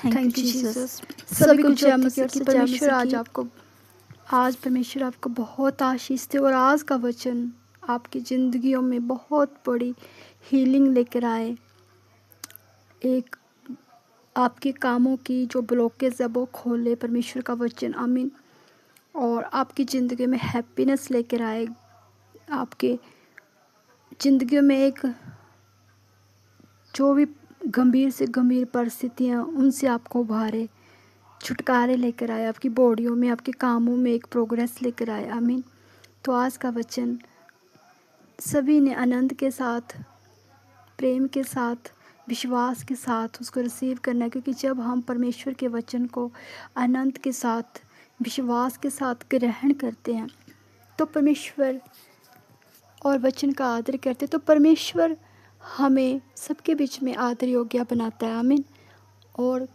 Thank you Jesus. सभी को जय मसीह की। परमेश्वर आपको बहुत आशीष दे और आज का वचन आपकी ज़िंदगियों में बहुत बड़ी हीलिंग लेकर आए। एक आपके कामों की जो ब्लॉकेज है वो खोले परमेश्वर का वचन, आमीन। और आपकी ज़िंदगी में हैप्पीनेस लेकर आए, आपके ज़िंदगी में एक जो भी गंभीर से गंभीर परिस्थितियाँ उनसे आपको उभारे, छुटकारे लेकर आए, आपकी बॉडियों में, आपके कामों में एक प्रोग्रेस लेकर आए, आमीन। तो आज का वचन सभी ने आनंद के साथ, प्रेम के साथ, विश्वास के साथ उसको रिसीव करना है, क्योंकि जब हम परमेश्वर के वचन को आनंद के साथ, विश्वास के साथ ग्रहण करते हैं तो परमेश्वर और वचन का आदर करते, तो परमेश्वर हमें सबके बीच में आदर योग्य बनाता है, आमीन। और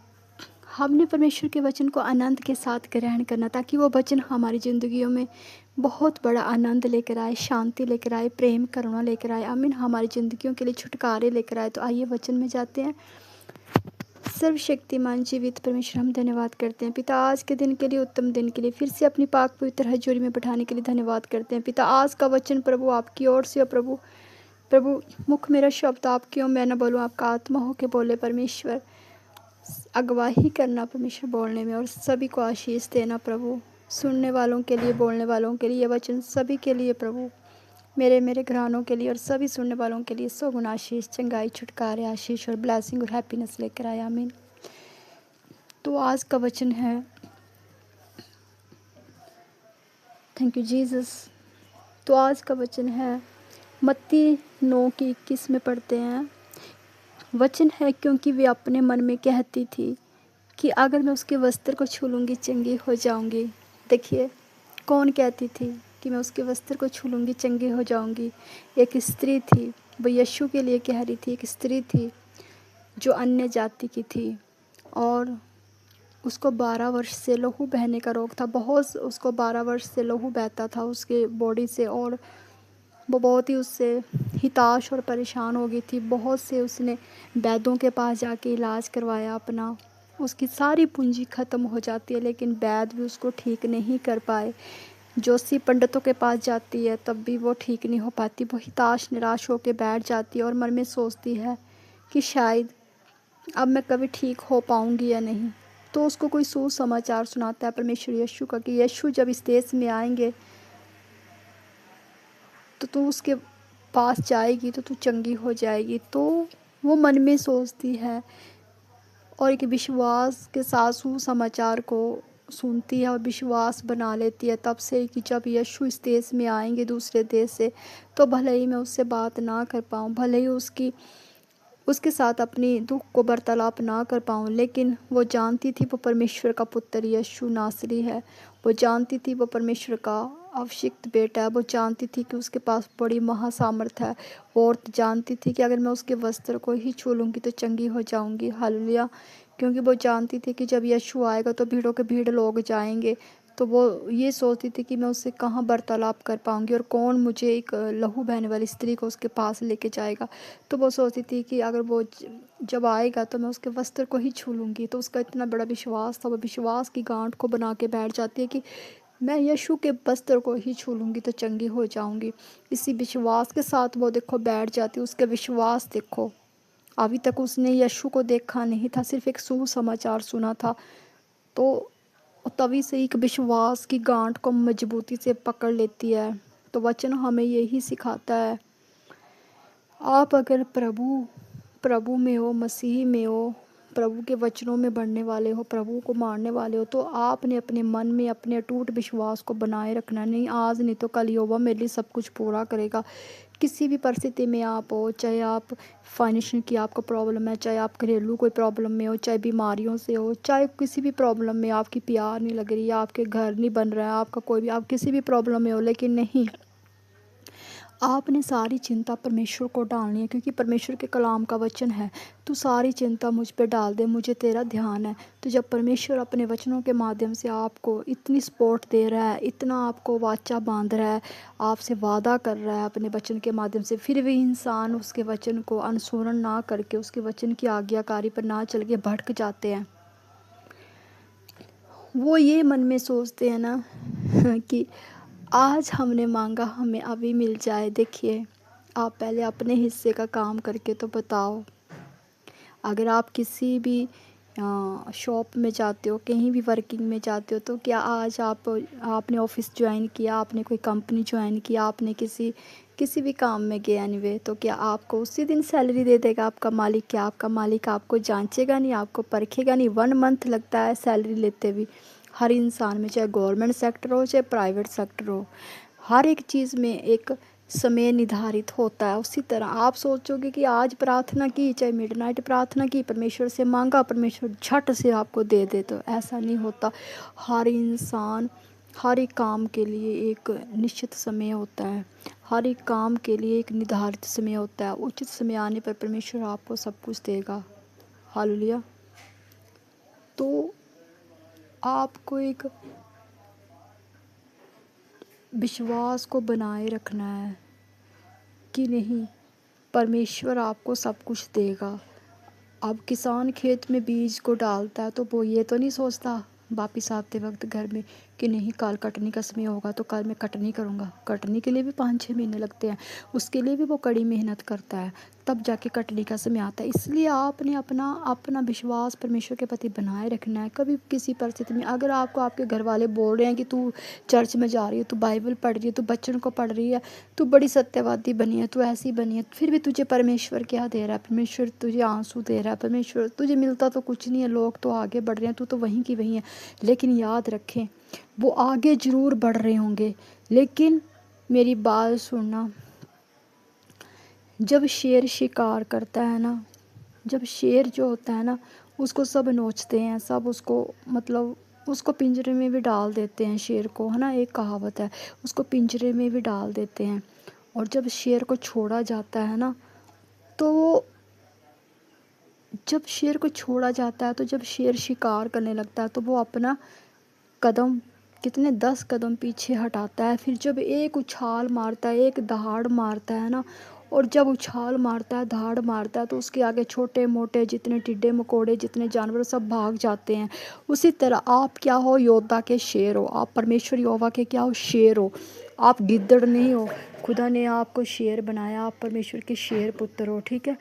हमने परमेश्वर के वचन को आनंद के साथ ग्रहण करना, ताकि वो वचन हमारी ज़िंदगियों में बहुत बड़ा आनंद लेकर आए, शांति लेकर आए, प्रेम करुणा लेकर आए, आमीन। हमारी ज़िंदगियों के लिए छुटकारे लेकर आए। तो आइए वचन में जाते हैं। सर्वशक्तिमान जीवित परमेश्वर, हम धन्यवाद करते हैं पिता आज के दिन के लिए, उत्तम दिन के लिए, फिर से अपनी पाक पवित्र हजूरी में बैठाने के लिए धन्यवाद करते हैं पिता। आज का वचन प्रभु आपकी ओर से हो प्रभु मुख मेरा शब्द आपकी ओर मैं न बोलूँ, आपका आत्मा हो के बोले परमेश्वर। अगवाही करना परमेश्वर बोलने में और सभी को आशीष देना प्रभु, सुनने वालों के लिए, बोलने वालों के लिए, ये वचन सभी के लिए प्रभु, मेरे घरानों के लिए और सभी सुनने वालों के लिए 100 गुना आशीष, चंगाई, छुटकारे, आशीष और ब्लेसिंग और हैप्पीनेस लेकर आया, आमीन। तो आज का वचन है, थैंक यू जीसस। तो आज का वचन है मत्ती 9:21 में पढ़ते हैं। वचन है, क्योंकि वे अपने मन में कहती थी कि अगर मैं उसके वस्त्र को छू लूँगी चंगी हो जाऊँगी। देखिए कौन कहती थी कि मैं उसके वस्त्र को छू लूँगी चंगी हो जाऊँगी? एक स्त्री थी, वो यीशु के लिए कह रही थी। एक स्त्री थी जो अन्य जाति की थी और उसको 12 वर्ष से लहू बहने का रोग था। उसको 12 वर्ष से लहू बहता था उसके बॉडी से और वो बहुत ही उससे हिताश और परेशान हो गई थी। बहुत से उसने वैद्यों के पास जाके इलाज करवाया अपना, उसकी सारी पूंजी ख़त्म हो जाती है, लेकिन वैद्य भी उसको ठीक नहीं कर पाए। जोशी पंडितों के पास जाती है तब भी वो ठीक नहीं हो पाती। वो हिताश निराश होकर बैठ जाती है और मन में सोचती है कि शायद अब मैं कभी ठीक हो पाऊँगी या नहीं। तो उसको कोई सुसमाचार सुनाता है परमेश्वर यीशु का कि यीशु जब इस देश में आएंगे तो तू उसके पास जाएगी तो तू चंगी हो जाएगी। तो वो मन में सोचती है और एक विश्वास के साथ सुसमाचार को सुनती है और विश्वास बना लेती है तब से कि जब यीशु इस देश में आएंगे दूसरे देश से, तो भले ही मैं उससे बात ना कर पाऊँ, भले ही उसके साथ अपनी दुख को वार्तालाप ना कर पाऊँ, लेकिन वो जानती थी वो परमेश्वर का पुत्र यीशु नासरी है। वो जानती थी वो परमेश्वर का अभिषिक्त बेटा है। वो जानती थी कि उसके पास बड़ी महासामर्थ है और जानती थी कि अगर मैं उसके वस्त्र को ही छू लूँगी तो चंगी हो जाऊँगी। हालेलुया। क्योंकि वो जानती थी कि जब यीशु आएगा तो भीड़ों के भीड़ लोग जाएंगे। तो वो ये सोचती थी कि मैं उससे कहाँ वार्तालाप कर पाऊँगी और कौन मुझे एक लहू बहने वाली स्त्री को उसके पास लेके जाएगा। तो वो सोचती थी कि अगर वो जब आएगा तो मैं उसके वस्त्र को ही छू लूँगी। तो उसका इतना बड़ा विश्वास था, वो विश्वास की गांठ को बना के बैठ जाती है कि मैं यीशु के वस्त्र को ही छू लूँगी तो चंगी हो जाऊँगी। इसी विश्वास के साथ वो देखो बैठ जाती। उसका विश्वास देखो, अभी तक उसने यीशु को देखा नहीं था, सिर्फ एक सुसमाचार सुना था। तो तभी से एक विश्वास की गांठ को मजबूती से पकड़ लेती है। तो वचन हमें यही सिखाता है, आप अगर प्रभु में हो, मसीह में हो, प्रभु के वचनों में बढ़ने वाले हो, प्रभु को मानने वाले हो, तो आपने अपने मन में अपने अटूट विश्वास को बनाए रखना। नहीं आज नहीं तो कल यहोवा मेरे लिए सब कुछ पूरा करेगा। किसी भी परिस्थिति में आप हो, चाहे आप फाइनेंशियल की आपको प्रॉब्लम है, चाहे आप घरेलू कोई प्रॉब्लम में हो, चाहे बीमारियों से हो, चाहे किसी भी प्रॉब्लम में आपकी प्यार नहीं लग रही है, आपके घर नहीं बन रहा है, आपका कोई भी, आप किसी भी प्रॉब्लम में हो, लेकिन नहीं, आपने सारी चिंता परमेश्वर को डालनी है। क्योंकि परमेश्वर के कलाम का वचन है, तू सारी चिंता मुझ पे डाल दे, मुझे तेरा ध्यान है। तो जब परमेश्वर अपने वचनों के माध्यम से आपको इतनी सपोर्ट दे रहा है, इतना आपको वाचा बांध रहा है, आपसे वादा कर रहा है अपने वचन के माध्यम से, फिर भी इंसान उसके वचन को अनुसरण ना करके, उसके वचन की आज्ञाकारी पर ना चल के भटक जाते हैं। वो ये मन में सोचते हैं ना कि आज हमने माँगा हमें अभी मिल जाए। देखिए, आप पहले अपने हिस्से का काम करके तो बताओ। अगर आप किसी भी शॉप में जाते हो, कहीं भी वर्किंग में जाते हो, तो क्या आज आपने ऑफ़िस जॉइन किया, आपने कोई कंपनी जॉइन किया, आपने किसी किसी भी काम में गए एनीवे, तो क्या आपको उसी दिन सैलरी दे देगा आपका मालिक? क्या आपका मालिक आपको जाँचेगा नहीं, आपको परखेगा नहीं? 1 मंथ लगता है सैलरी लेते हुए हर इंसान में, चाहे गवर्नमेंट सेक्टर हो, चाहे प्राइवेट सेक्टर हो। हर एक चीज़ में एक समय निर्धारित होता है। उसी तरह आप सोचोगे कि आज प्रार्थना की, चाहे मिडनाइट प्रार्थना की, परमेश्वर से माँगा, परमेश्वर झट से आपको दे दे, तो ऐसा नहीं होता। हर इंसान, हर एक काम के लिए एक निश्चित समय होता है। हर एक काम के लिए एक निर्धारित समय होता है। उचित समय आने पर परमेश्वर आपको सब कुछ देगा। हालेलुया। तो आपको एक विश्वास को बनाए रखना है कि नहीं, परमेश्वर आपको सब कुछ देगा। अब किसान खेत में बीज को डालता है तो वो ये तो नहीं सोचता वापिस आते वक्त घर में कि नहीं कल कटनी का समय होगा तो कल मैं कटनी करूँगा। कटनी के लिए भी 5-6 महीने लगते हैं, उसके लिए भी वो कड़ी मेहनत करता है, तब जाके कटनी का समय आता है। इसलिए आपने अपना अपना विश्वास परमेश्वर के प्रति बनाए रखना है। कभी किसी परिस्थिति में अगर आपको आपके घर वाले बोल रहे हैं कि तू चर्च में जा रही है, तू बाइबल पढ़ रही है, तू बच्चों को पढ़ रही है, तू बड़ी सत्यवादी बनी है, तू ऐसी बनी है, फिर भी तुझे परमेश्वर क्या दे रहा है? परमेश्वर तुझे आंसू दे रहा है। परमेश्वर तुझे मिलता तो कुछ नहीं है, लोग तो आगे बढ़ रहे हैं, तू तो वहीं की वहीं है। लेकिन याद रखें, वो आगे ज़रूर बढ़ रहे होंगे, लेकिन मेरी बात सुनना, जब शेर शिकार करता है ना, जब शेर जो होता है ना, उसको सब नोचते हैं, सब उसको मतलब उसको पिंजरे में भी डाल देते हैं शेर को, है ना, एक कहावत है, उसको पिंजरे में भी डाल देते हैं। और जब शेर को छोड़ा जाता है ना, तो जब शेर को छोड़ा जाता है, तो जब शेर शिकार करने लगता है तो वो अपना कदम कितने 10 कदम पीछे हटाता है। फिर जब एक उछाल मारता है, एक दहाड़ मारता है ना, और जब उछाल मारता है, दहाड़ मारता है, तो उसके आगे छोटे मोटे जितने टिड्डे मकोड़े जितने जानवर सब भाग जाते हैं। उसी तरह आप क्या हो? योद्धा के शेर हो। आप परमेश्वर यहोवा के क्या हो? शेर हो। आप गिद्दड़ नहीं हो। खुदा ने आपको शेर बनाया, आप परमेश्वर के शेर पुत्र हो। ठीक है,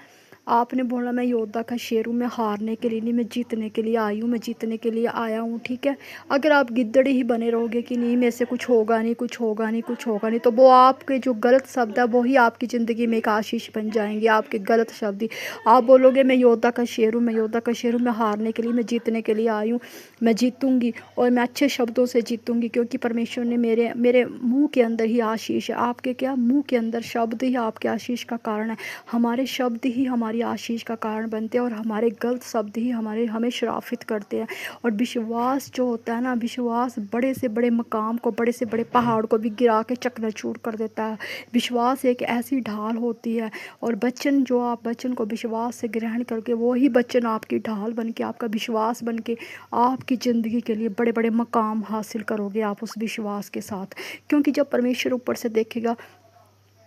आपने बोला मैं योद्धा का शेर हूँ, मैं हारने के लिए नहीं, मैं जीतने के लिए आई हूँ, मैं जीतने के लिए आया हूँ। ठीक है, अगर आप गिद्दड़ ही बने रहोगे कि नहीं मेरे से कुछ होगा नहीं, कुछ होगा नहीं, कुछ होगा नहीं, तो वो आपके जो गलत शब्द है वो ही आपकी ज़िंदगी में एक आशीष बन जाएंगे। आपके गलत शब्द ही आप बोलोगे मैं योद्धा का शेर हूँ, मैं योद्धा का शेर हूँ, मैं हारने के लिए, मैं जीतने के लिए आई हूँ, मैं जीतूँगी और मैं अच्छे शब्दों से जीतूँगी, क्योंकि परमेश्वर ने मेरे मेरे मुँह के अंदर ही आशीष है। आपके क्या मुँह के अंदर शब्द ही आपके आशीष का कारण है। हमारे शब्द ही हमारी आशीष का कारण बनते हैं और हमारे गलत शब्द ही हमें श्रापित करते हैं। और विश्वास जो होता है ना, विश्वास बड़े से बड़े मकाम को, बड़े से बड़े पहाड़ को भी गिरा के चकनाचूर कर देता है। विश्वास एक ऐसी ढाल होती है, और वचन जो आप वचन को विश्वास से ग्रहण करके, वो ही वचन आपकी ढाल बन के, आपका विश्वास बन के आपकी ज़िंदगी के लिए बड़े बड़े मकाम हासिल करोगे आप उस विश्वास के साथ। क्योंकि जब परमेश्वर ऊपर से देखेगा,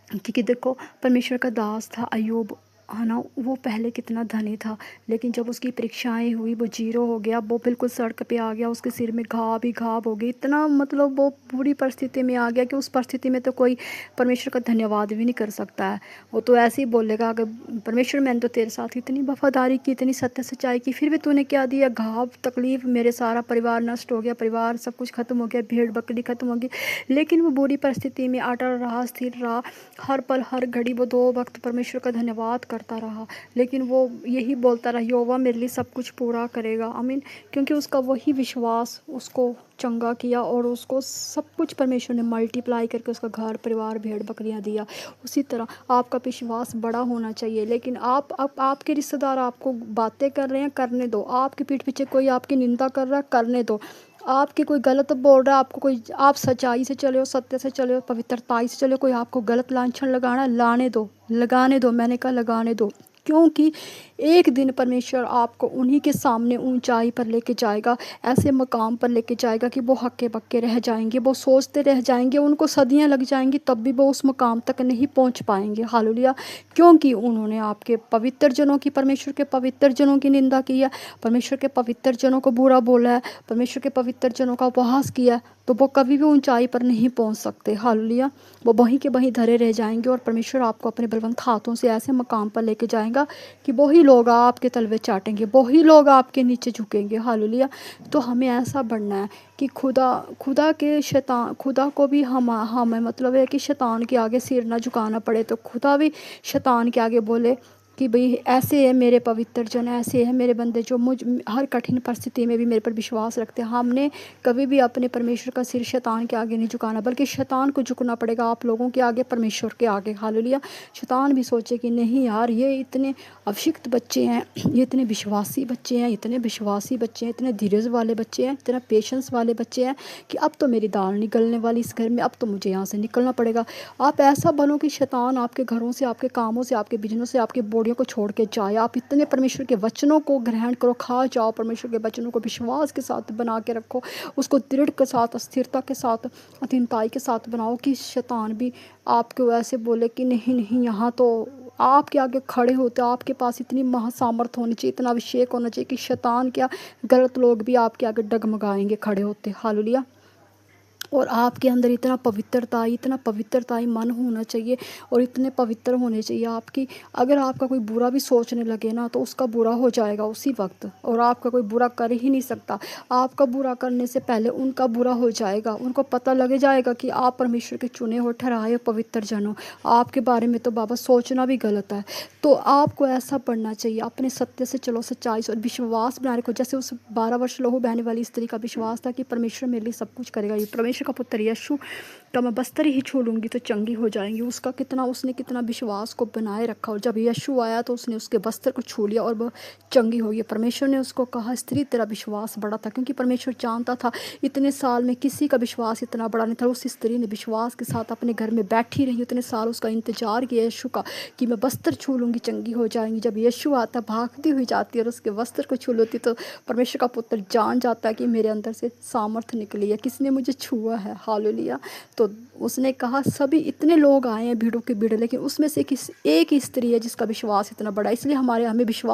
क्योंकि देखो परमेश्वर का दास था अय्यूब, है ना, वो पहले कितना धनी था, लेकिन जब उसकी परीक्षाएं हुई वो जीरो हो गया, वो बिल्कुल सड़क पे आ गया, उसके सिर में घाव ही घाव हो गई, इतना मतलब वो बुरी परिस्थिति में आ गया कि उस परिस्थिति में तो कोई परमेश्वर का धन्यवाद भी नहीं कर सकता है। वो तो ऐसे ही बोलेगा, अगर परमेश्वर मैंने तो तेरे साथ इतनी वफादारी की, इतनी सत्य सच्चाई की, फिर भी तूने क्या दिया? घाव, तकलीफ, मेरे सारा परिवार नष्ट हो गया, परिवार सब कुछ खत्म हो गया, भेड़ बकरी खत्म हो गई। लेकिन वो बुरी परिस्थिति में अटल रहा, स्थिर रहा, हर पल हर घड़ी वो 2 वक्त परमेश्वर का धन्यवाद करता रहा। लेकिन वो यही बोलता रहा, यहोवा मेरे लिए सब कुछ पूरा करेगा, आमीन। क्योंकि उसका वही विश्वास उसको चंगा किया, और उसको सब कुछ परमेश्वर ने मल्टीप्लाई करके उसका घर परिवार भेड़ बकरियां दिया। उसी तरह आपका विश्वास बड़ा होना चाहिए। लेकिन आपके रिश्तेदार आपको बातें कर रहे हैं, करने दो। आपकी पीठ पीछे कोई आपकी निंदा कर रहा है, करने दो। आपकी कोई गलत बोल रहा है, आपको कोई, आप सच्चाई से चले हो, सत्य से चले हो, पवित्रताई से चले हो, कोई आपको गलत लांछन लगाना है, लाने दो, लगाने दो, मैंने कहा लगाने दो। क्योंकि एक दिन परमेश्वर आपको उन्हीं के सामने ऊंचाई पर लेके जाएगा, ऐसे मकाम पर लेके जाएगा कि वो हक्के बक्के रह जाएंगे, वो सोचते रह जाएंगे, उनको सदियां लग जाएंगी, तब भी वो उस मकाम तक नहीं पहुंच पाएंगे। हालेलुया। क्योंकि उन्होंने आपके पवित्र जनों की, परमेश्वर के पवित्र जनों की निंदा की है, परमेश्वर के पवित्र जनों को बुरा बोला है, परमेश्वर के पवित्र जनों का उपहास किया, तो वो कभी भी ऊंचाई पर नहीं पहुंच सकते। हालेलुया। वो वहीं के वहीं धरे रह जाएंगे और परमेश्वर आपको अपने बलवंत हाथों से ऐसे मकाम पर लेके जाएगा कि वही लोग आपके तलवे चाटेंगे, वही लोग आपके नीचे झुकेंगे। हालेलुया। तो हमें ऐसा बनना है कि खुदा को भी हमें मतलब है कि शैतान के आगे सिर ना झुकाना पड़े, तो खुदा भी शैतान के आगे बोले कि भाई ऐसे है मेरे पवित्र जन, ऐसे है मेरे बंदे जो मुझ हर कठिन परिस्थिति में भी मेरे पर विश्वास रखते हैं। हमने कभी भी अपने परमेश्वर का सिर शैतान के आगे नहीं झुकाना, बल्कि शैतान को झुकना पड़ेगा आप लोगों के आगे, परमेश्वर के आगे। हालेलुया। शैतान भी सोचे कि नहीं यार, ये इतने अभिषिक्त बच्चे हैं, ये इतने विश्वासी बच्चे हैं, इतने विश्वासी बच्चे हैं, इतने धीरज वाले बच्चे हैं, इतना पेशेंस वाले बच्चे हैं कि अब तो मेरी दाल निकलने वाली इस घर में, अब तो मुझे यहाँ से निकलना पड़ेगा। आप ऐसा बनो कि शैतान आपके घरों से, आपके कामों से, आपके बिजनेस से, आपके बॉडियों को छोड़ के जाए। आप इतने परमेश्वर के वचनों को ग्रहण करो, खा जाओ, परमेश्वर के वचनों को विश्वास के साथ बना के रखो, उसको दृढ़ के साथ, स्थिरता के साथ, अधीनताई के साथ बनाओ कि शैतान भी आपको ऐसे बोले कि नहीं नहीं, यहाँ तो आपके आगे खड़े होते, आपके पास इतनी महासामर्थ होनी चाहिए, इतना अभिषेक होना चाहिए कि शैतान क्या, गलत लोग भी आपके आगे डगमगाएंगे खड़े होते। हालेलुया। और आपके अंदर इतना पवित्रताई मन होना चाहिए और इतने पवित्र होने चाहिए आपकी, अगर आपका कोई बुरा भी सोचने लगे ना तो उसका बुरा हो जाएगा उसी वक्त, और आपका कोई बुरा कर ही नहीं सकता। आपका बुरा करने से पहले उनका बुरा हो जाएगा, उनको पता लग जाएगा कि आप परमेश्वर के चुने हो, ठहराए हो पवित्र जन हो। आपके बारे में तो बाबा सोचना भी गलत है। तो आपको ऐसा पढ़ना चाहिए, अपने सत्य से चलो, सच्चाई से, और विश्वास बनाने को, जैसे उस 12 वर्ष लहू बहने वाली स्त्री का विश्वास था कि परमेश्वर मेरे लिए सब कुछ करेगा, ये परमेश्वर का पुत्र यीशु का मैं बस्तर ही छू लूँगी तो चंगी हो जाएंगी। उसने कितना विश्वास को बनाए रखा, और जब यीशु आया तो उसने उसके बस्तर को छू लिया और वह चंगी हो गई। परमेश्वर ने उसको कहा, स्त्री तेरा विश्वास बड़ा था, क्योंकि परमेश्वर जानता था इतने साल में किसी का विश्वास इतना बड़ा नहीं था। उस स्त्री ने विश्वास के साथ अपने घर में बैठी रही, इतने साल उसका इंतजार किया यीशु का कि मैं बस्तर छू लूँगी, चंगी हो जाएंगी। जब यीशु आता, भागती हुई जाती है और उसके वस्त्र को छू लेती, तो परमेश्वर का पुत्र जान जाता है कि मेरे अंदर से सामर्थ निकली है, किसने मुझे छुआ है। हालेलुया। तो उसने कहा, सभी इतने लोग आए हैं भीड़ों के भीड़, लेकिन उसमें से एक ही स्त्री है जिसका विश्वास इतना बड़ा है। इसलिए हमें विश्वास